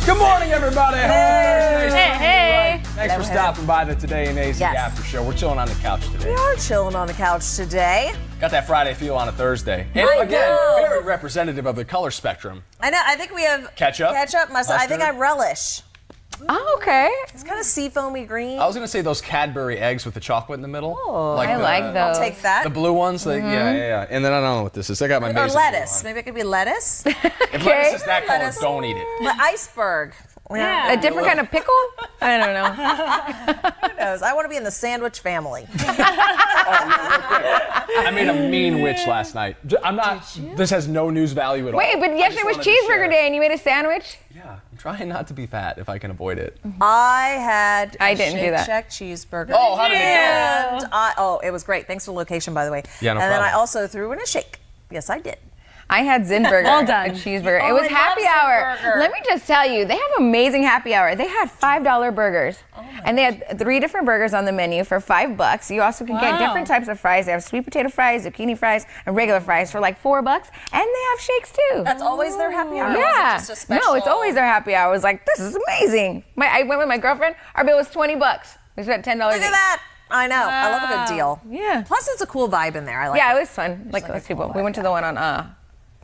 Good morning, everybody. Hey. Thanks for stopping by the Today in AZ After Show. We're chilling on the couch today. We are chilling on the couch today. Got that Friday feel on a Thursday. And I again, know. very representative of the color spectrum. I know. I think we have Ketchup? Mustard. I think I relish. Oh, okay. It's kind of seafoamy green. I was going to say those Cadbury eggs with the chocolate in the middle. Oh, I like those. I'll take that. The blue ones? Yeah. And then I don't know what this is. I got my Or maize. lettuce. Maybe it could be lettuce. If lettuce is that color, Lettuce. don't eat it. But iceberg. A different kind of pickle? I don't know. Who knows? I want to be in the sandwich family. I made a mean witch last night. I'm not. This has no news value at all. Wait, but I yesterday just was wanted to cheeseburger share. day and you made a sandwich? Yeah, I'm trying not to be fat if I can avoid it. I didn't do that. Shake Shack cheeseburger. Oh, how did it go? And it was great. Thanks for the location, by the way. Yeah, no And then problem. I also threw in a shake. Yes, I did. I had Zinburger. Well done. A cheeseburger. Oh, it was I love happy hour. Zinburger. Let me just tell you, they have amazing happy hour. They had $5 burgers. And they had 3 different burgers on the menu for $5. You also can get different types of fries. They have sweet potato fries, zucchini fries, and regular fries for like $4. And they have shakes too. That's always their happy hour. Yeah. Or is it just a special? No, it's always their happy hour. I was like, this is amazing. I went with my girlfriend. Our bill was $20. We spent $10 Look each. at that. I know. I love a good deal. Yeah. Plus, it's a cool vibe in there. I like Yeah, it. it was fun. Like those people. We went to the one on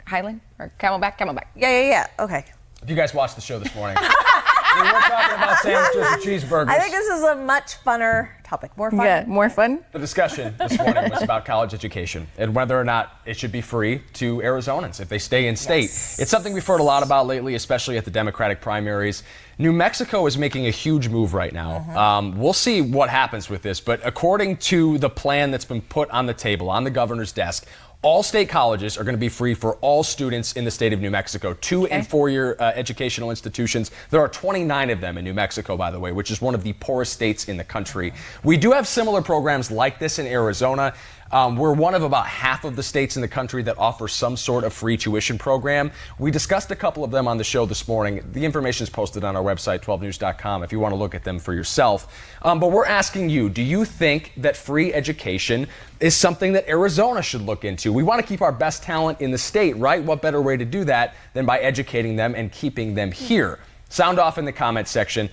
Highland or Camelback. Yeah. Okay. If you guys watched the show this morning, we were talking about sandwiches and cheeseburgers. I think this is a much funner topic. More fun. Yeah, more fun. The discussion this morning was about college education and whether or not it should be free to Arizonans if they stay in state. Yes. It's something we've heard a lot about lately, especially at the Democratic primaries. New Mexico is making a huge move right now. We'll see what happens with this, but according to the plan that's been put on the table, on the governor's desk, all state colleges are going to be free for all students in the state of New Mexico, 2- and 4-year educational institutions. There are 29 of them in New Mexico, by the way, which is one of the poorest states in the country. We do have similar programs like this in Arizona. We're one of about half of the states in the country that offer some sort of free tuition program. We discussed a couple of them on the show this morning. The information is posted on our website, 12news.com, if you want to look at them for yourself. But we're asking you, do you think that free education is something that Arizona should look into? We want to keep our best talent in the state, right? What better way to do that than by educating them and keeping them here? Sound off in the comments section.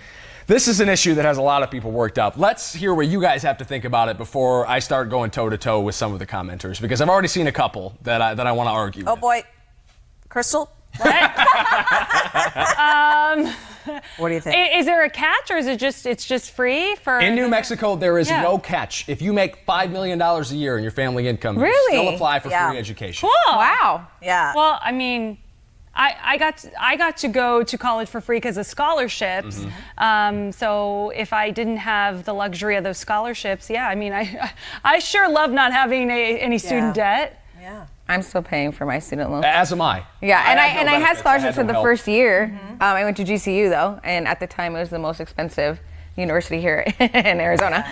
This is an issue that has a lot of people worked up. Let's hear what you guys have to think about it before I start going toe-to-toe with some of the commenters, because I've already seen a couple that I want to argue Oh with. boy, Crystal. What do you think? Is there a catch, or is it's just free for? In New Mexico, there is Yeah. no catch. If you make $5 million a year in your family income, you Really? still apply for Yeah. free education. Cool. Wow. Yeah. Well, I mean, I got to go to college for free because of scholarships. So if I didn't have the luxury of those scholarships, yeah, I mean, I sure love not having any student debt. Yeah. I'm still paying for my student loan. As am I. Yeah, and I no had benefits. scholarships I for had the no help. first year. I went to GCU though, and at the time it was the most expensive university here in Arizona.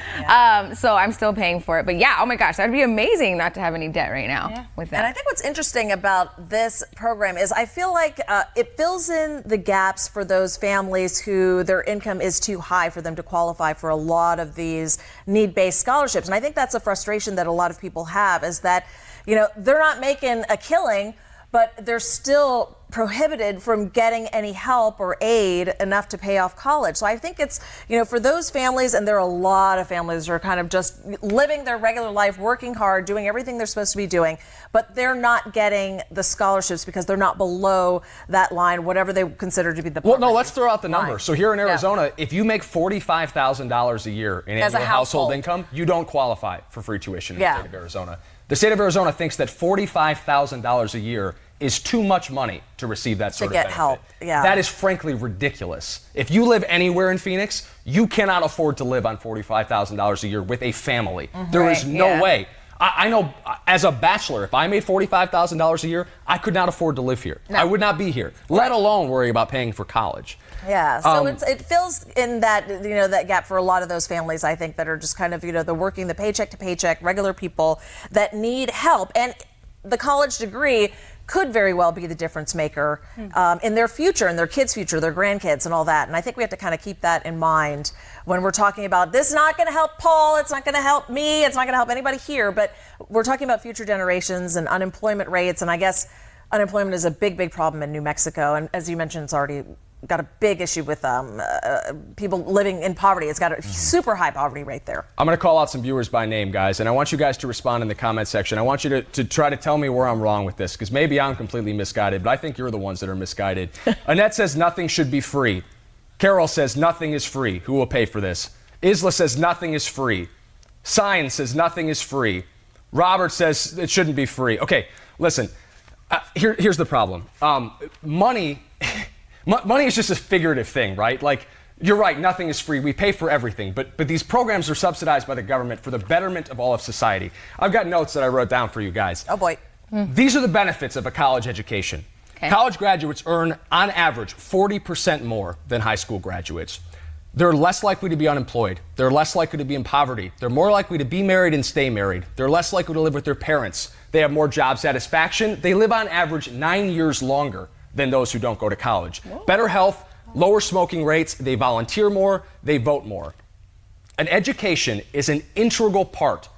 So I'm still paying for it. But yeah, oh my gosh, that'd be amazing not to have any debt right now with that. And I think what's interesting about this program is I feel like it fills in the gaps for those families who their income is too high for them to qualify for a lot of these need-based scholarships. And I think that's a frustration that a lot of people have, is that, you know, they're not making a killing, but they're still prohibited from getting any help or aid enough to pay off college. So I think it's, you know, for those families, and there are a lot of families who are kind of just living their regular life, working hard, doing everything they're supposed to be doing, but they're not getting the scholarships because they're not below that line, whatever they consider to be the Well, no, poverty let's throw out the number. line. So here in Arizona, if you make $45,000 a year in As a annual household household. income, you don't qualify for free tuition in Yeah. the state of Arizona. The state of Arizona thinks that $45,000 a year is too much money to receive that sort of get benefit. help, yeah. That is frankly ridiculous. If you live anywhere in Phoenix, you cannot afford to live on $45,000 a year with a family. There is no way. I know as a bachelor, if I made $45,000 a year, I could not afford to live here. I would not be here, let alone worry about paying for college. Yeah, so it fills in that, you know, that gap for a lot of those families, I think, that are just kind of, you know, the working the paycheck to paycheck, regular people that need help. And the college degree could very well be the difference maker in their future, in their kids' future, their grandkids and all that. And I think we have to kind of keep that in mind when we're talking about this is not going to help Paul, it's not going to help me, it's not going to help anybody here, but we're talking about future generations and unemployment rates. And I guess unemployment is a big, big problem in New Mexico. And as you mentioned, it's already got a big issue with people living in poverty. It's got a super high poverty rate there. I'm going to call out some viewers by name, guys, and I want you guys to respond in the comment section. I want you to try to tell me where I'm wrong with this, because maybe I'm completely misguided, but I think you're the ones that are misguided. Annette says nothing should be free. Carol says nothing is free. Who will pay for this? Isla says nothing is free. Sign says nothing is free. Robert says it shouldn't be free. Okay, listen, here's the problem. Money is just a figurative thing, right? Like, you're right, nothing is free. We pay for everything, but these programs are subsidized by the government for the betterment of all of society. I've got notes that I wrote down for you guys. Oh, boy. These are the benefits of a college education. Okay. College graduates earn, on average, 40% more than high school graduates. They're less likely to be unemployed. They're less likely to be in poverty. They're more likely to be married and stay married. They're less likely to live with their parents. They have more job satisfaction. They live on average 9 years longer than those who don't go to college. Whoa. Better health, lower smoking rates, they volunteer more, they vote more. An education is an integral part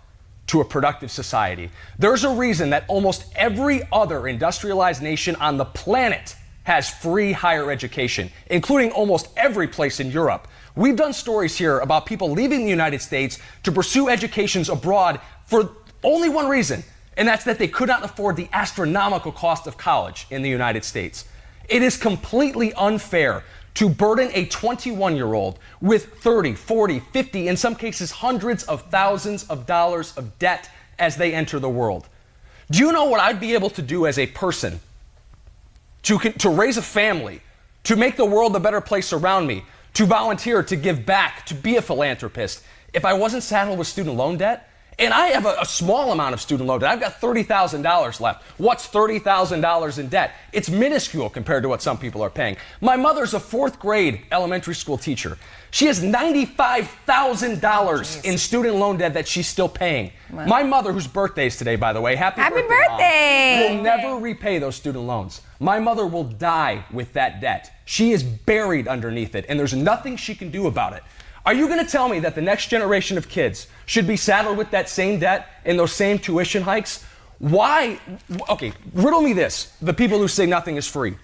to a productive society. There's a reason that almost every other industrialized nation on the planet has free higher education, including almost every place in Europe. We've done stories here about people leaving the United States to pursue educations abroad for only one reason, and that's that they could not afford the astronomical cost of college in the United States. It is completely unfair to burden a 21-year-old with 30, 40, 50, in some cases hundreds of thousands of dollars of debt as they enter the world. Do you know what I'd be able to do as a person to raise a family, to make the world a better place around me, to volunteer, to give back, to be a philanthropist, if I wasn't saddled with student loan debt? And I have a small amount of student loan debt. I've got $30,000 left. What's $30,000 in debt? It's minuscule compared to what some people are paying. My mother's a 4th grade elementary school teacher. She has $95,000 in student loan debt that she's still paying. Wow. My mother, whose birthday is today, by the way, happy birthday, Mom, will never repay those student loans. My mother will die with that debt. She is buried underneath it, and there's nothing she can do about it. Are you going to tell me that the next generation of kids should be saddled with that same debt and those same tuition hikes? Why? Okay, riddle me this, the people who say nothing is free.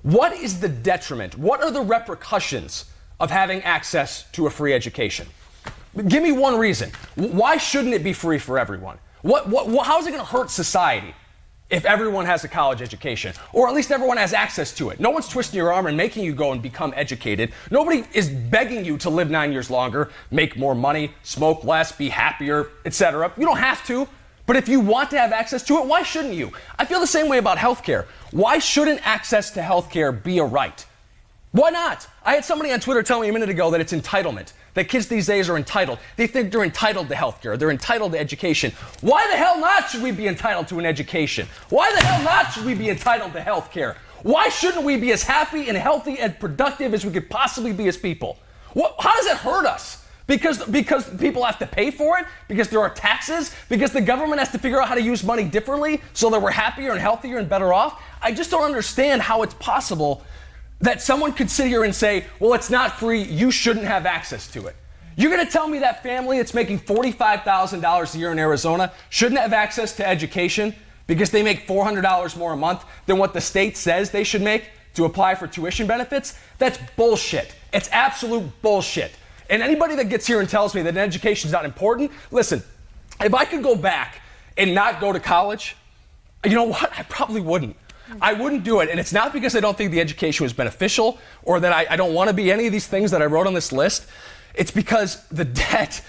What is the detriment? What are the repercussions of having access to a free education? Give me one reason. Why shouldn't it be free for everyone? How is it going to hurt society if everyone has a college education, or at least everyone has access to it? No one's twisting your arm and making you go and become educated. Nobody is begging you to live 9 years longer, make more money, smoke less, be happier, etc. You don't have to, but if you want to have access to it, why shouldn't you? I feel the same way about healthcare. Why shouldn't access to healthcare be a right? Why not? I had somebody on Twitter tell me a minute ago that it's entitlement, that kids these days are entitled. They think they're entitled to healthcare. They're entitled to education. Why the hell not should we be entitled to an education? Why the hell not should we be entitled to healthcare? Why shouldn't we be as happy and healthy and productive as we could possibly be as people? How does it hurt us? Because people have to pay for it? Because there are taxes? Because the government has to figure out how to use money differently so that we're happier and healthier and better off? I just don't understand how it's possible that someone could sit here and say, well, it's not free, you shouldn't have access to it. You're going to tell me that family that's making $45,000 a year in Arizona shouldn't have access to education because they make $400 more a month than what the state says they should make to apply for tuition benefits? That's bullshit. It's absolute bullshit. And anybody that gets here and tells me that education is not important, listen, if I could go back and not go to college, you know what? I probably wouldn't. I wouldn't do it, and it's not because I don't think the education was beneficial or that I don't want to be any of these things that I wrote on this list. It's because the debt,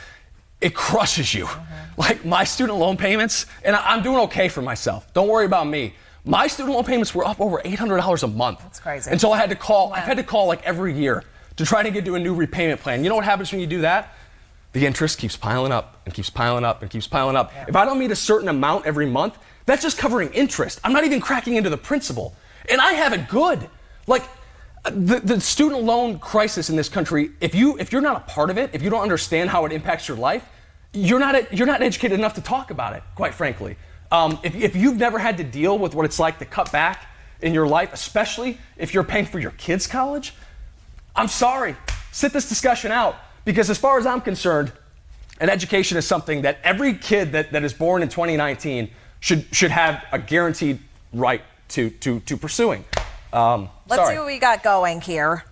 it crushes you. Like my student loan payments, and I'm doing okay for myself. Don't worry about me. My student loan payments were up over $800 a month. That's crazy. Until I had to call, I've had to call like every year to try to get to a new repayment plan. You know what happens when you do that? The interest keeps piling up and keeps piling up and keeps piling up. Yeah. If I don't meet a certain amount every month, that's just covering interest. I'm not even cracking into the principal. And I have it good. Like, the student loan crisis in this country, if you're not a part of it, if you don't understand how it impacts your life, you're not educated enough to talk about it, quite frankly. If you've never had to deal with what it's like to cut back in your life, especially if you're paying for your kids' college, I'm sorry. Sit this discussion out. Because as far as I'm concerned, an education is something that every kid that is born in 2019 should have a guaranteed right to pursuing. Let's Sorry. see what we got going here.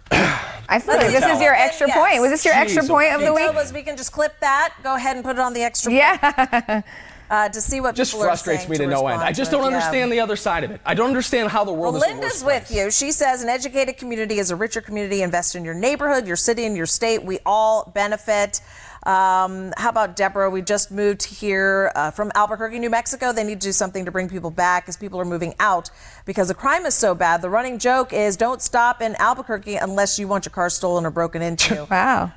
I feel like this is your extra Yes. point. Was this your extra Jeez, point of the Pete. week? Was we can just clip that. Go ahead and put it on the extra point. Yeah. To see what Just people frustrates are me saying to no end. respond I just to it. don't Yeah. understand the other side of it. I don't understand how the world is a worse Linda's place. with you. She says an educated community is a richer community. Invest in your neighborhood, your city, and your state. We all benefit. How about Deborah? We just moved here from Albuquerque, New Mexico. They need to do something to bring people back as people are moving out because the crime is so bad. The running joke is don't stop in Albuquerque unless you want your car stolen or broken into. Wow.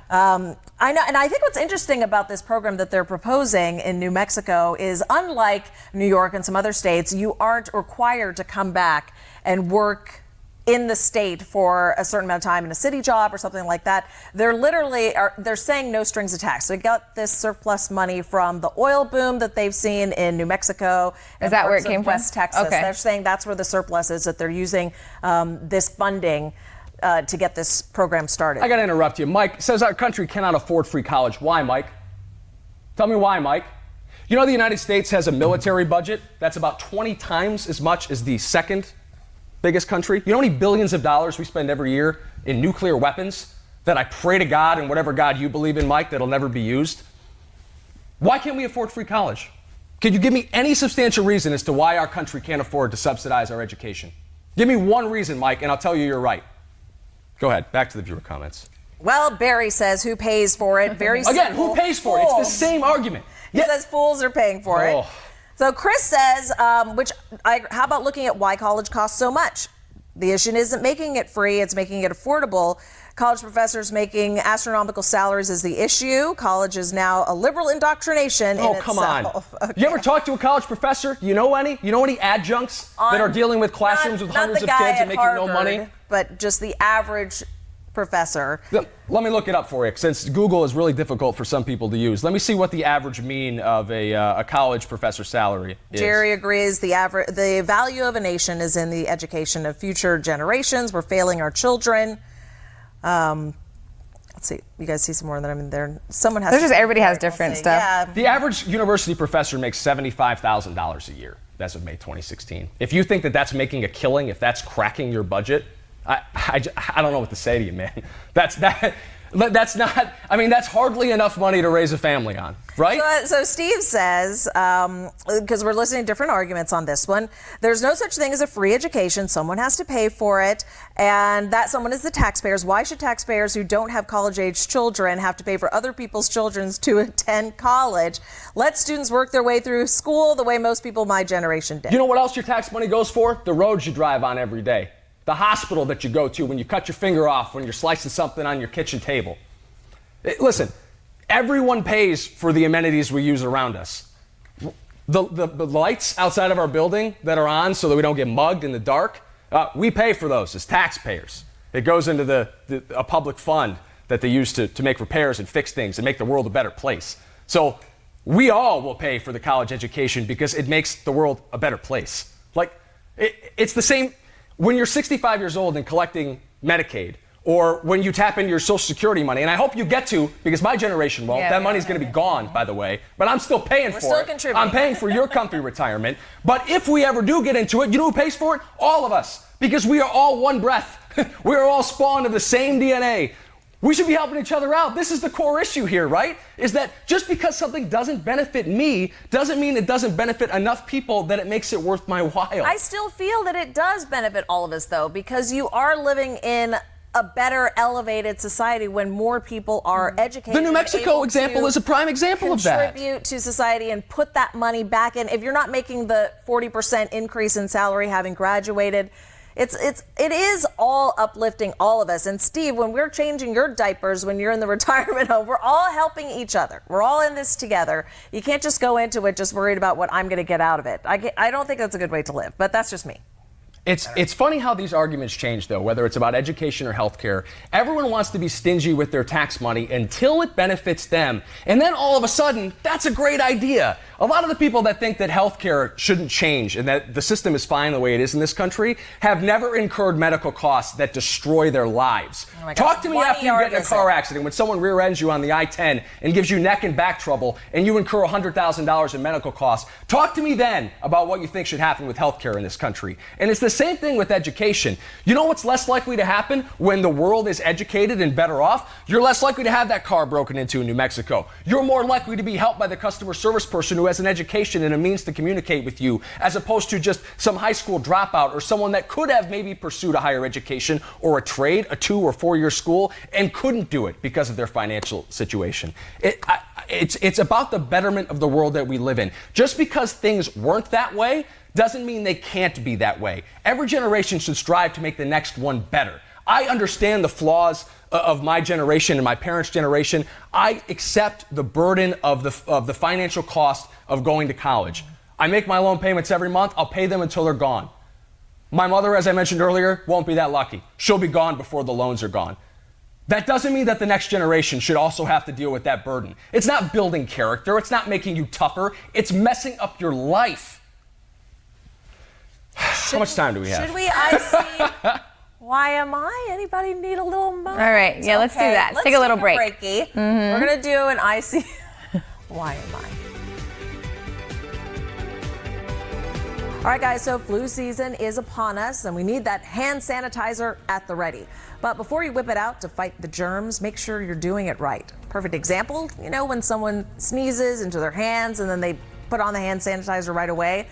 I know, and I think what's interesting about this program that they're proposing in New Mexico is unlike New York and some other states, you aren't required to come back and work in the state for a certain amount of time in a city job or something like that. They're literally they're saying no strings attached. So they got this surplus money from the oil boom that they've seen in New Mexico. Is that where parts it came of from? West Texas. Okay. They're saying that's where the surplus is, that they're using this funding to get this program started. I got to interrupt you. Mike says our country cannot afford free college. Why, Mike? Tell me why, Mike. You know the United States has a military budget that's about 20 times as much as the second biggest country. You know how many billions of dollars we spend every year in nuclear weapons that I pray to God and whatever God you believe in, Mike, that'll never be used? Why can't we afford free college? Can you give me any substantial reason as to why our country can't afford to subsidize our education? Give me one reason, Mike, and I'll tell you you're right. Go ahead. Back to the viewer comments. Well, Barry says who pays for it? Very Again, simple. who pays for it? It's the Fools. same argument. He says fools are paying for it. Oh. So Chris says, how about looking at why college costs so much? The issue isn't making it free, it's making it affordable. College professors making astronomical salaries is the issue. College is now a liberal indoctrination in Oh, come on. itself. Okay. You ever talk to a college professor? You know any? You know any adjuncts that are dealing with classrooms with hundreds not of the guy kids and at making no Harvard, money? but just the average professor. Let me look it up for you, since Google is really difficult for some people to use. Let me see what the average mean of a college professor salary is. Jerry agrees the value of a nation is in the education of future generations. We're failing our children. Let's see. You guys see some more than I'm in there. Someone has. It's just everybody has different stuff. Yeah. The average university professor makes $75,000 a year as of May 2016. If you think that that's making a killing, if that's cracking your budget, I don't know what to say to you, man. That's not, I mean, that's hardly enough money to raise a family on, right? So Steve says, because we're listening to different arguments on this one, there's no such thing as a free education. Someone has to pay for it, and that someone is the taxpayers. Why should taxpayers who don't have college-age children have to pay for other people's children to attend college? Let students work their way through school the way most people my generation did. You know what else your tax money goes for? The roads you drive on every day. The hospital that you go to when you cut your finger off when you're slicing something on your kitchen table. Listen, everyone pays for the amenities we use around us. The lights outside of our building that are on so that we don't get mugged in the dark, we pay for those as taxpayers. It goes into a public fund that they use to make repairs and fix things and make the world a better place. So we all will pay for the college education because it makes the world a better place. Like, it's the same. When you're 65 years old and collecting Medicaid, or when you tap into your Social Security money, and I hope you get to, because my generation won't, that money's going to be gone, by the way, but I'm still paying for still it. contributing. I'm paying for your comfy retirement. But if we ever do get into it, you know who pays for it? All of us, because we are all one breath. We are all spawned of the same DNA. We should be helping each other out. This is the core issue here, right? Is that just because something doesn't benefit me doesn't mean it doesn't benefit enough people that it makes it worth my while. I still feel that it does benefit all of us, though, because you are living in a better, elevated society when more people are educated. The New Mexico able example to is a prime example of that. Contribute to society and put that money back in. If you're not making the 40% increase in salary having graduated, it is all uplifting all of us. And Steve, when we're changing your diapers when you're in the retirement home, we're all helping each other. We're all in this together. You can't just go into it just worried about what I'm going to get out of it. I don't think that's a good way to live, but that's just me. It's funny how these arguments change, though, whether it's about education or healthcare. Everyone wants to be stingy with their tax money until it benefits them. And then all of a sudden, that's a great idea. A lot of the people that think that healthcare shouldn't change and that the system is fine the way it is in this country have never incurred medical costs that destroy their lives. Oh my Talk gosh, to me what after you yard get in a is car it? accident when someone rear-ends you on the I-10 and gives you neck and back trouble and you incur $100,000 in medical costs. Talk to me then about what you think should happen with healthcare in this country. And it's the same thing with education. You know what's less likely to happen when the world is educated and better off? You're less likely to have that car broken into in New Mexico. You're more likely to be helped by the customer service person who has an education and a means to communicate with you, as opposed to just some high school dropout or someone that could have maybe pursued a higher education or a trade, a 2 or 4 year school, and couldn't do it because of their financial situation. It's about the betterment of the world that we live in. Just because things weren't that way doesn't mean they can't be that way. Every generation should strive to make the next one better. I understand the flaws of my generation and my parents' generation. I accept the burden of the financial cost of going to college. I make my loan payments every month. I'll pay them until they're gone. My mother, as I mentioned earlier, won't be that lucky. She'll be gone before the loans are gone. That doesn't mean that the next generation should also have to deal with that burden. It's not building character. It's not making you tougher. It's messing up your life. How much time do we have? Should we IC YMI? Anybody need a little moment? All right, yeah, let's do that. Let's take a little break. Breaky. We're going to do an IC YMI. All right, guys, so flu season is upon us, and we need that hand sanitizer at the ready. But before you whip it out to fight the germs, make sure you're doing it right. Perfect example, you know, when someone sneezes into their hands and then they put on the hand sanitizer right away.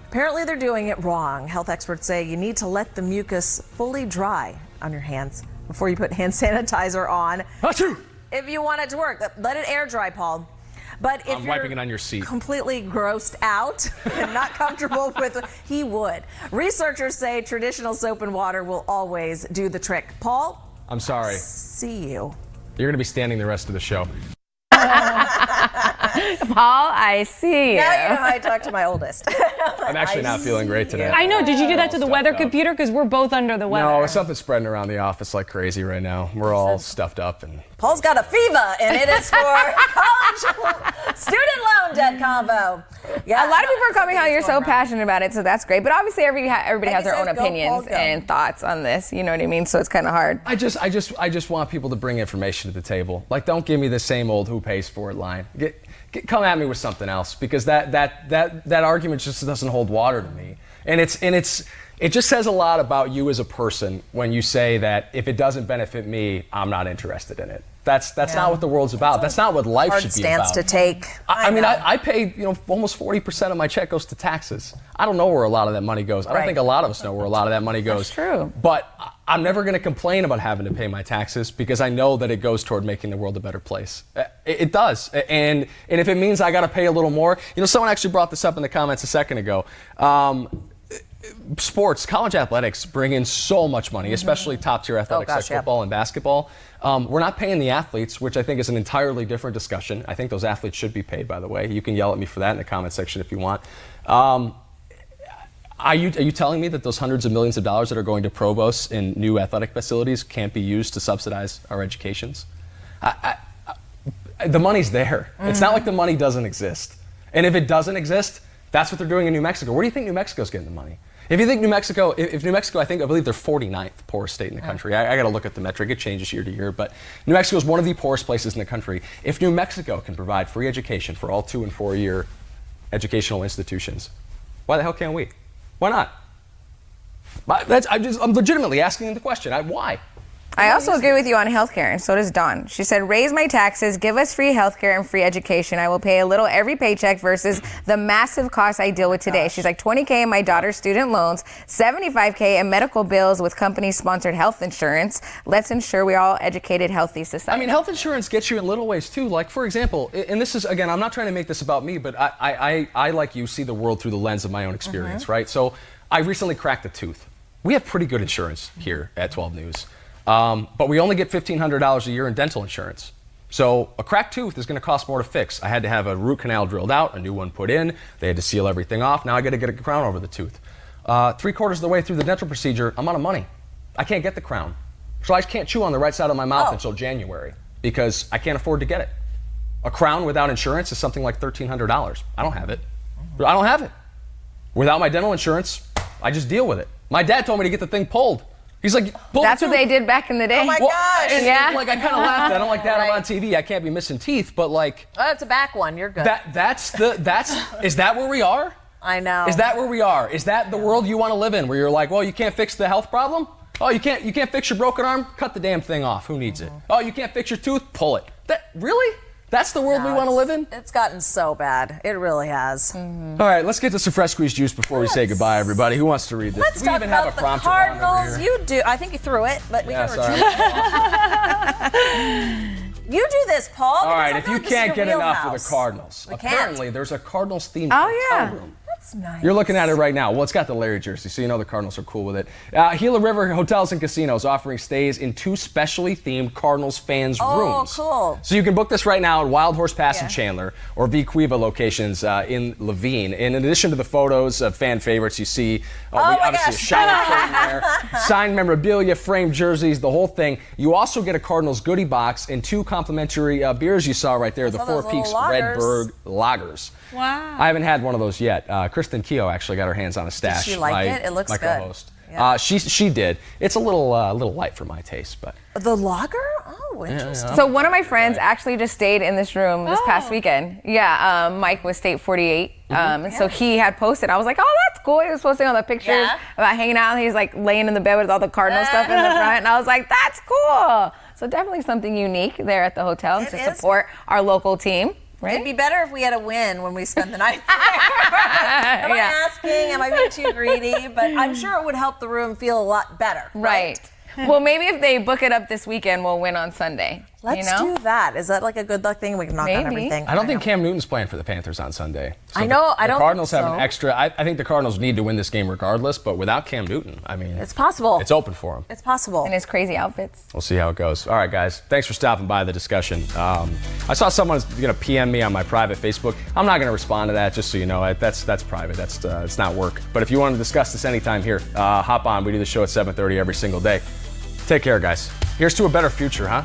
Apparently they're doing it wrong. Health experts say you need to let the mucus fully dry on your hands before you put hand sanitizer on. Achoo! If you want it to work, let it air dry, Paul. But if I'm you're wiping it on your seat. completely grossed out and not comfortable with, he would. Researchers say traditional soap and water will always do the trick. Paul? I'm sorry. See you. You're going to be standing the rest of the show. Paul, I see you. Now you know how I talk to my oldest. I'm actually not feeling great today. I know. Did you do that to the Stuffed weather up. computer? Because we're both under the weather. No, something's spreading around the office like crazy right now. We're all stuffed up and Paul's got a fever, and it is for college student loan debt combo. Yeah, A lot of people are coming out. You're so passionate about it, so that's great. But obviously, everybody has their own says go, Paul, opinions go. and thoughts on this. You know what I mean? So it's kind of hard. I just want people to bring information to the table. Like, don't give me the same old "who pays for it" line. Come at me with something else, because that argument just doesn't hold water to me. And it just says a lot about you as a person when you say that if it doesn't benefit me, I'm not interested in it. That's not what the world's about. That's not what life hard should be stance about. to take. I mean, know. I pay almost 40% of my check goes to taxes. I don't know where a lot of that money goes. I don't Right. think a lot of us know where a lot of that money goes. That's true. But I'm never going to complain about having to pay my taxes, because I know that it goes toward making the world a better place. It does. And if it means I got to pay a little more, someone actually brought this up in the comments a second ago. Sports, college athletics bring in so much money, especially top-tier athletics like football and basketball. We're not paying the athletes, which I think is an entirely different discussion. I think those athletes should be paid, by the way. You can yell at me for that in the comment section if you want. Are you telling me that those hundreds of millions of dollars that are going to Provost in new athletic facilities can't be used to subsidize our educations? The money's there. It's not like the money doesn't exist. And if it doesn't exist, that's what they're doing in New Mexico. Where do you think New Mexico's getting the money? If you think New Mexico, if New Mexico, I believe they're 49th poorest state in the country. I got to look at the metric. It changes year to year, but New Mexico is one of the poorest places in the country. If New Mexico can provide free education for all 2- and 4-year educational institutions, why the hell can't we? Why not? I'm legitimately asking the question. Why? I also agree with you on healthcare, and so does Dawn. She said, raise my taxes, give us free healthcare and free education. I will pay a little every paycheck versus the massive costs I deal with today. She's like, $20K in my daughter's student loans, $75K in medical bills with company-sponsored health insurance. Let's ensure we're all educated, healthy society. I mean, health insurance gets you in little ways, too. Like, for example, and this is, again, I'm not trying to make this about me, but I like you, see the world through the lens of my own experience, right? So I recently cracked a tooth. We have pretty good insurance here at 12 News. But we only get $1,500 a year in dental insurance. So a cracked tooth is going to cost more to fix. I had to have a root canal drilled out, a new one put in. They had to seal everything off. Now I got to get a crown over the tooth. 3/4 of the way through the dental procedure, I'm out of money. I can't get the crown. So I can't chew on the right side of my mouth until January because I can't afford to get it. A crown without insurance is something like $1,300. I don't have it. I don't have it. Without my dental insurance, I just deal with it. My dad told me to get the thing pulled. He's like, pull That's the what tooth. they did back in the day. Oh my gosh. And, Yeah. like I kind of laughed. I don't like that. I'm Right. on TV. I can't be missing teeth. But like Oh, it's a back one. You're good. is that where we are? I know. Is that where we are? Is that the world you want to live in, where you're like, well, you can't fix the health problem? Oh, you can't fix your broken arm? Cut the damn thing off. Who needs it? Oh, you can't fix your tooth? Pull it. That really? That's the world we want to live in? It's gotten so bad. It really has. All right, let's get to some fresh squeezed juice before we say goodbye, everybody. Who wants to read this? Let's Do we talk even have about a the prompter on over Cardinals. here? You do. I think you threw it, but we Yeah, can sorry. retrieve it. You do this, Paul. All because right, I if feel you like this is can't your get enough of wheelhouse. the Cardinals, We can't. apparently there's a Cardinals themed Oh, hotel yeah. room. That's nice. You're looking at it right now. Well, it's got the Larry jersey, so you know the Cardinals are cool with it. Gila River Hotels and Casinos offering stays in 2 specially themed Cardinals fans rooms. Cool. So you can book this right now at Wild Horse Pass in Yeah. Chandler or V Cueva locations in Levine. And in addition to the photos of fan favorites, you see my obviously a gosh. shiny curtain there, signed memorabilia, framed jerseys, the whole thing. You also get a Cardinals goodie box and 2 complimentary beers you saw right there, the saw Four those little Peaks lagers. Redbird Lagers. Wow. I haven't had one of those yet. Kristen Keogh actually got her hands on a stash. she like it? It looks my good. co-host. Yeah. She did. It's a little light for my taste, but The lager? Oh, interesting. So one of my friends actually just stayed in this room this past weekend. Yeah, Mike was State 48. And so he had posted. I was like, oh, that's cool. He was posting all the pictures Yeah. about hanging out. And he's like laying in the bed with all the Cardinal stuff in the front. And I was like, that's cool. So definitely something unique there at the hotel It to is. support our local team. Right? It'd be better if we had a win when we spend the night there. Am I asking? Am I being too greedy? But I'm sure it would help the room feel a lot better. Right. Well, maybe if they book it up this weekend, we'll win on Sunday. Let's you know? do that. Is that like a good luck thing? We can knock out Maybe. everything. I don't think Cam Newton's playing for the Panthers on Sunday. So I know, The I don't Cardinals think have an so. extra. I think the Cardinals need to win this game regardless, but without Cam Newton, I mean, It's possible. it's open for him. It's possible. And his crazy outfits. We'll see how it goes. All right, guys. Thanks for stopping by the discussion. I saw someone's going to PM me on my private Facebook. I'm not going to respond to that, just so you know. That's private. It's not work. But if you want to discuss this anytime here, hop on. We do the show at 7:30 every single day. Take care, guys. Here's to a better future, huh?